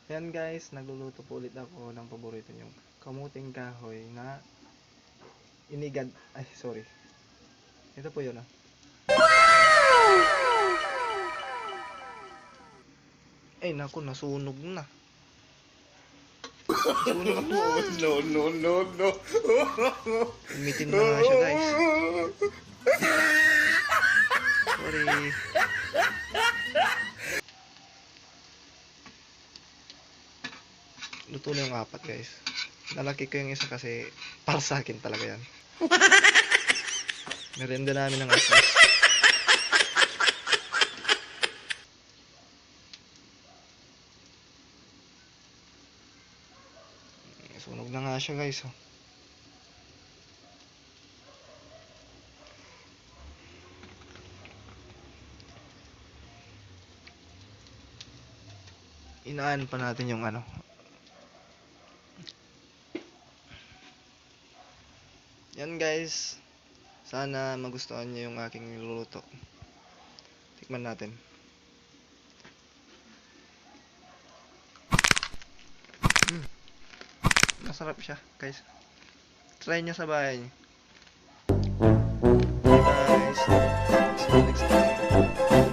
Ayan guys, nagluluto po ulit ako ng paborito niyong kamuting kahoy na inigad. Ay, sorry. Ito po yun ah. Ay naku, nasunog na. Nasunog na. No. Umitim na nga siya guys. Sorry. Luto na yung apat guys. Nalaki ko yung isa kasi para sa akin talaga yan. Merienda namin ng atas. Sunog na nga siya guys. Oh. Inaan pa natin yung ano. Yan guys. Sana magustuhan niyo yung aking niluluto. Tikman natin. Masarap siya guys. Try niyo sa bahay niyo. Bye guys. See you next time.